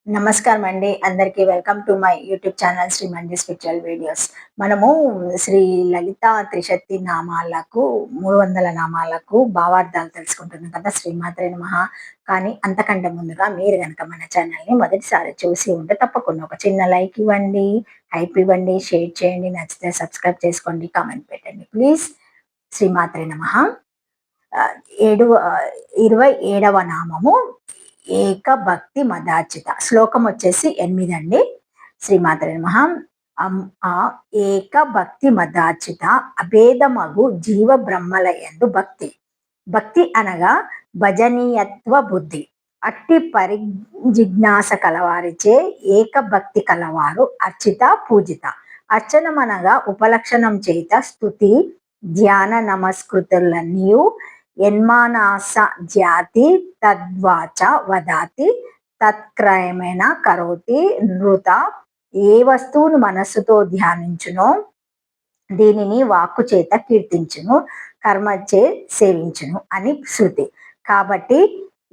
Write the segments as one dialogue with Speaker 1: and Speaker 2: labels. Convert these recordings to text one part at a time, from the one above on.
Speaker 1: నమస్కారం అండి. అందరికీ welcome to my YouTube channel Shri Manju spiritual videos. మనము శ్రీ లలిత త్రిశక్తి నామాలకు 300 నామాలకు భావార్థాలు తెలుసుకుంటున్నాం కదా! శ్రీమాత్రే నమః. కానీ అంతకంటే ముందుగా మీరు గనక మన ఛానల్‌ని మొదటిసారి చూసి ఉంటే తప్పకుండా ఒక చిన్న లైక్ ఇవ్వండి, హైప్ ఇవ్వండి, షేర్ చేయండి, నచ్చితే సబ్స్క్రైబ్ చేసుకోండి, కామెంట్ పెట్టండి ప్లీజ్. శ్రీమాత్రే నమః. ఆహ్, ఏడు 27వ నామము ఏక భక్తి మదార్చిత. శ్లోకం వచ్చేసి 8 అండి. శ్రీమాత్రే నమః. ఆ ఏక భక్తి మదార్చిత అభేదమగు జీవ బ్రహ్మలయందు భక్తి. భక్తి అనగా భజనీయత్వ బుద్ధి. అట్టి పరిజిజ్ఞాస కలవారిచే ఏక భక్తి కలవారు అర్చిత పూజిత. అర్చనమనగా ఉపలక్షణం చేత స్తుతి ధ్యాన నమస్కృతులన్నీయు యన్మానాస జాతి తద్వాచ వదాతి తత్క్రమేణ కరోతి నృత. ఏ వస్తువును మనస్సుతో ధ్యానించునో దీనిని వాక్కు చేత కీర్తించును, కర్మచే సేవించును అని శృతి. కాబట్టి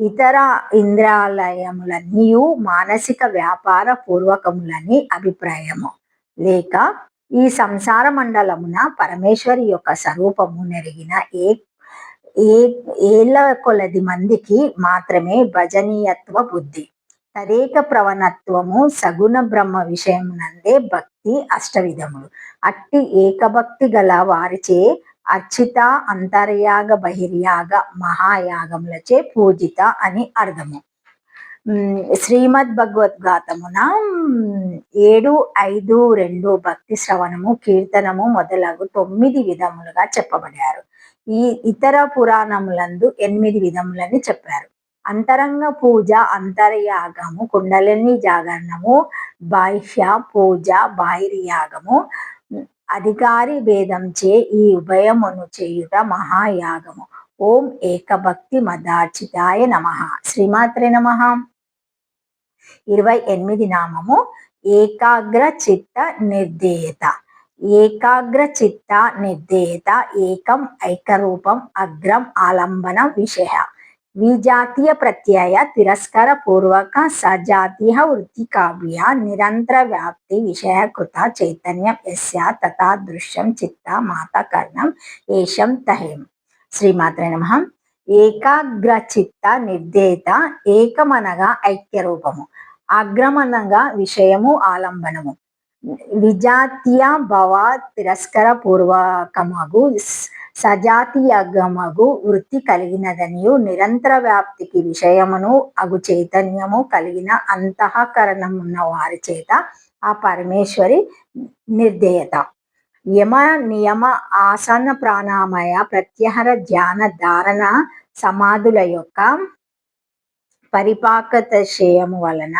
Speaker 1: ఇతర ఇంద్రియాలయములన్నీయు మానసిక వ్యాపార పూర్వకములని అభిప్రాయము. లేక ఈ సంసార మండలమున పరమేశ్వరి యొక్క స్వరూపము నెరిగిన ఏ ఏళ్ల కొలది మందికి మాత్రమే భజనీయత్వ బుద్ధి. తదేక ప్రవణత్వము సగుణ బ్రహ్మ విషయమునందే భక్తి అష్టవిధములు. అట్టి ఏకభక్తి గల వారిచే అర్చిత, అంతర్యాగ, బహిర్యాగ, మహాయాగములచే పూజిత అని అర్థము. శ్రీమద్ భగవద్గీతమున 7:5:2 భక్తి శ్రవణము, కీర్తనము మొదలగు 9 విధములుగా చెప్పబడారు. ఈ ఇతర పురాణములందు 8 విధములని చెప్పారు. అంతరంగ పూజ, అంతర్యాగము, కుండలిని జాగరణము, బాహ్య పూజ, బాహిర్యాగము, అధికారి భేదంచే ఈ ఉభయమును చేయుట మహాయాగము. ఓం ఏకభక్తి మదార్చితాయ నమః. శ్రీమాత్రే నమః. 28 నామము ఏకాగ్ర చిత్త నిర్దేయత. ఏకాగ్ర చిత్త నిర్దేయత ఏకం ఐకరూపం అగ్రం ఆలంబనం విషయ. విజాతీయ ప్రత్యయ తిరస్కార పూర్వక సజాతీయ వృత్తి కావ్య నిరంతర వ్యాప్తి విషయకృత చైతన్యం యస్య తథా దృశ్యం చిత్త మాత కర్ణం ఏషం తహేం. శ్రీమాత్రే నమః. ఏకాగ్రచిత్త నిర్దేత. ఏకమనగా ఐక్యరూపము, అగ్రమనగా విషయము, ఆలంబనము. విజాతీయ భవ తిరస్కర పూర్వకమగు సజాతీయగమగు వృత్తి కలిగినదనియు నిరంతర వ్యాప్తికి విషయమును అగు చైతన్యము కలిగిన అంతఃకరణమున్న వారి చేత ఆ పరమేశ్వరి నిర్దేయత. యమ నియమ ఆసన ప్రాణామయ ప్రత్యాహార ధ్యాన ధారణ సమాధుల యొక్క పరిపాకతశయము వలన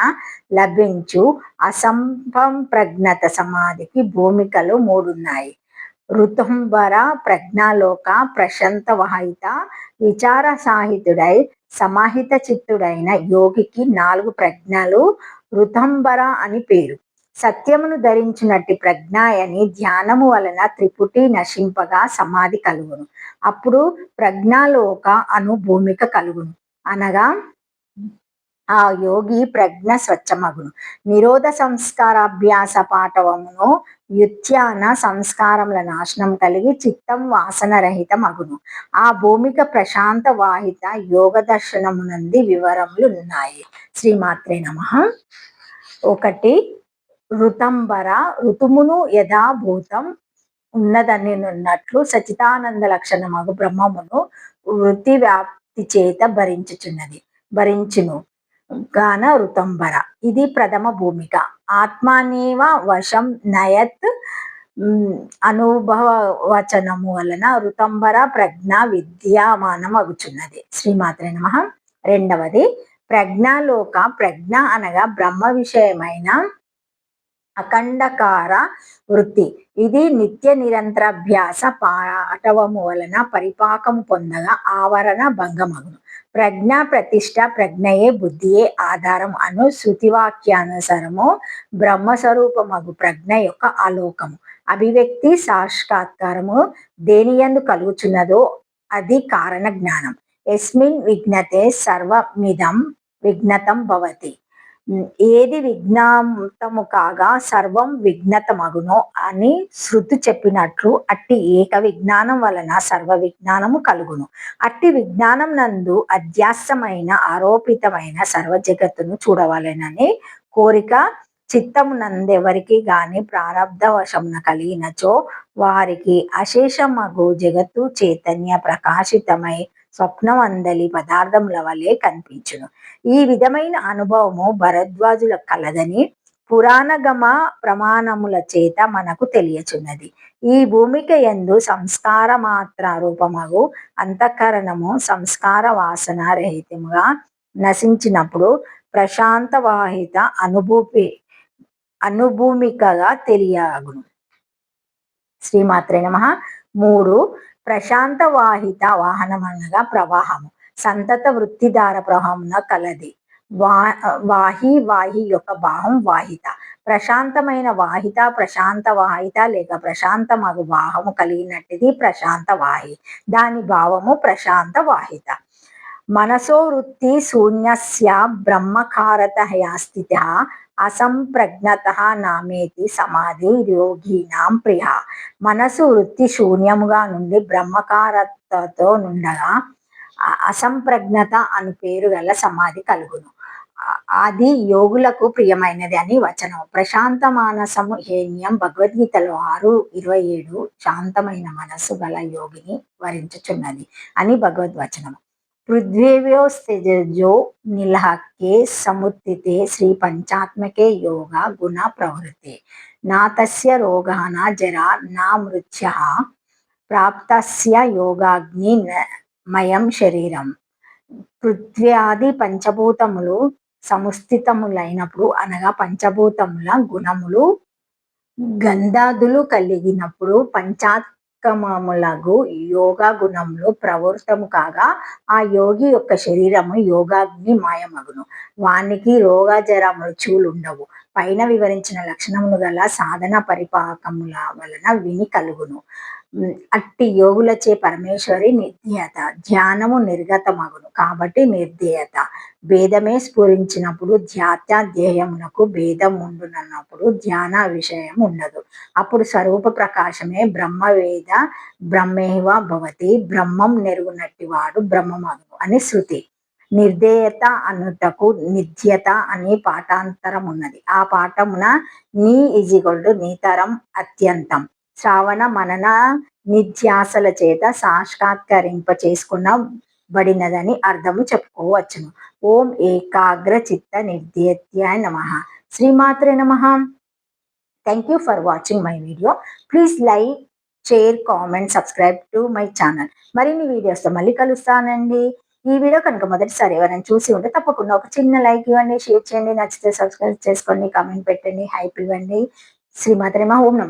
Speaker 1: లభించు అసంప్రజ్ఞత సమాధికి భూమికలు 3 ఉన్నాయి. ఋతుంబర ప్రజ్ఞాలోక ప్రశాంత వాహిత విచార సాహితుడై సమాహిత చిత్తుడైన యోగికి 4 ప్రజ్ఞలు ఋతంబర అని పేరు. సత్యమును ధరించినట్టి ప్రజ్ఞాయని ధ్యానము వలన త్రిపుటి నశింపగా సమాధి కలుగును. అప్పుడు ప్రజ్ఞాలోక అను భూమిక కలుగును. అనగా ఆ యోగి ప్రజ్ఞ స్వచ్ఛమగును. నిరోధ సంస్కారాభ్యాస పాఠవమును యుత్యాన సంస్కారముల నాశనం కలిగి చిత్తం వాసన రహితం అగును. ఆ భూమిక ప్రశాంత వాహిత యోగ దర్శనమునంది వివరములు ఉన్నాయి. శ్రీమాత్రే నమః. 1 ఋతంబర. ఋతుమును యథాభూతం ఉన్నదనినట్లు సచితానంద లక్షణమగు బ్రహ్మమును వృత్తి వ్యాప్తి చేత భరించును గాన ఋతంబర. ఇది ప్రథమ భూమిక. ఆత్మానేవ వశం నయత్ అనుభవవచనము వలన ఋతంబర ప్రజ్ఞ విద్యమానం అగుచున్నది. శ్రీమాత్రే నమః. 2 ప్రజ్ఞాలోక. ప్రజ్ఞ అనగా బ్రహ్మ విషయమైన అఖండకార వృత్తి. ఇది నిత్య నిరంతరాభ్యాస పాఠవము వలన పరిపాకము పొందగా ఆవరణ భంగమగును. ప్రజ్ఞ ప్రతిష్ట. ప్రజ్ఞయే బుద్ధియే ఆధారం అను శృతివాక్యానుసారము బ్రహ్మస్వరూపమగు ప్రజ్ఞ యొక్క ఆలోకము, అభివ్యక్తి, సాక్షాత్కారము దేనియందు కలుగుచున్నదో అది కారణ జ్ఞానం. యస్మిన్ విజ్ఞతే సర్వమిదం విజ్ఞతం భవతి. ఏది విజ్ఞాతము కాగా సర్వం విఘ్నతమగునో అని శృతి చెప్పినట్లు అట్టి ఏక విజ్ఞానం వలన సర్వ విజ్ఞానము కలుగును. అట్టి విజ్ఞానం నందు అధ్యాసమైన ఆరోపితమైన సర్వ జగత్తును చూడవలెనని కోరిక చిత్తమునందెవరికి గాని ప్రారబ్ధ వశమున కలిగినచో వారికి అశేషమగు జగత్తు చైతన్య ప్రకాశితమై స్వప్నమందలి పదార్థముల వలె కనిపించును. ఈ విధమైన అనుభవము భరద్వాజులకు కలదని పురాణగమ ప్రమాణముల చేత మనకు తెలియచున్నది. ఈ భూమిక యందు సంస్కార మాత్ర రూపమగు అంతఃకరణము సంస్కార వాసన రహితముగా నశించినప్పుడు ప్రశాంత వాహిత అనుభూమికగా తెలియగును. శ్రీమాత్రే నమః. 3 ప్రశాంత వాహిత వాహనం అనగా ప్రవాహము సంతత వృత్తిధార ప్రవాహమున కలది. వాహి యొక్క భావం వాహిత. ప్రశాంతమైన వాహిత ప్రశాంత వాహిత లేక ప్రశాంత మగు భావము కలిగినట్టుది ప్రశాంత వాహి. దాని భావము ప్రశాంత వాహిత. మనసో వృత్తి శూన్యస్య బ్రహ్మకారతయా స్థిత అసంప్రజ్ఞత నామేతి సమాధి యోగినాం ప్రియ. మనసు వృత్తి శూన్యముగా నుండి బ్రహ్మకారతతో నుండగా అసంప్రజ్ఞత అను పేరు గల సమాధి కలుగును. అది యోగులకు ప్రియమైనది అని వచనం. ప్రశాంత మానసము హేన్యం భగవద్గీతలో 6:27 శాంతమైన మనస్సు గల యోగిని వరించుచున్నది అని భగవద్వచనము. పృథ్వీవ్యోస్తేజో నిలహకే సముత్థితే శ్రీ పంచాత్మకే యోగ గుణ ప్రవృత్తే నా తస్య రోగాన జరా నా మృత్యః ప్రాప్తస్య యోగాగ్ని మయం శరీరం. పృథ్వ్యాది పంచభూతములు సముస్థితములైనప్పుడు అనగా పంచభూతముల గుణములు గంధాదులు కలిగినప్పుడు పంచాత్మములగు యోగా గుణములు ప్రవృత్తము కాగా ఆ యోగి యొక్క శరీరము యోగాగ్ని మాయమగును. వానికి రోగ జర మృత్యువులు ఉండవు. పైన వివరించిన లక్షణములు గల సాధన పరిపాకముల వలన విని కలుగును. అట్టి యోగులచే పరమేశ్వరి నిర్ధేయత ధ్యానము నిర్గతమగును కాబట్టి నిర్ధేయత. భేదమే స్ఫురించినప్పుడు ధ్యాత్య ధ్యేయమునకు భేదం ఉండునన్నప్పుడు ధ్యాన విషయం ఉండదు. అప్పుడు స్వరూప ప్రకాశమే బ్రహ్మవేద బ్రహ్మేవ భవతి. బ్రహ్మం నెరుగునట్టి వాడు బ్రహ్మమగును అని శృతి. నిర్ధేయత అనుటకు నిధ్యత అని పాఠాంతరం ఉన్నది. ఆ పాఠమున నీతరం అత్యంతం శ్రావణ మనన నిధ్యాసల చేత సాక్షాత్కరింప చేసుకున్న బడినదని అర్థము చెప్పుకోవచ్చును. ఓం ఏకాగ్ర చిత్త నిర్ధేయత్యాయ నమః. శ్రీమాత్రే నమః. Thank you for watching my video. Please like, share, comment, subscribe to my channel. మరిన్ని వీడియోస్తో మళ్ళీ కలుస్తానండి. ఈ వీడియో కనుక మొదటిసారి ఎవరైనా చూసి ఉంటే తప్పకుండా ఒక చిన్న లైక్ ఇవ్వండి, షేర్ చేయండి, నచ్చితే సబ్స్క్రైబ్ చేసుకోండి, కామెంట్ పెట్టండి, హైప్ ఇవ్వండి. శ్రీమాత్రే నమః. ఓం నమః.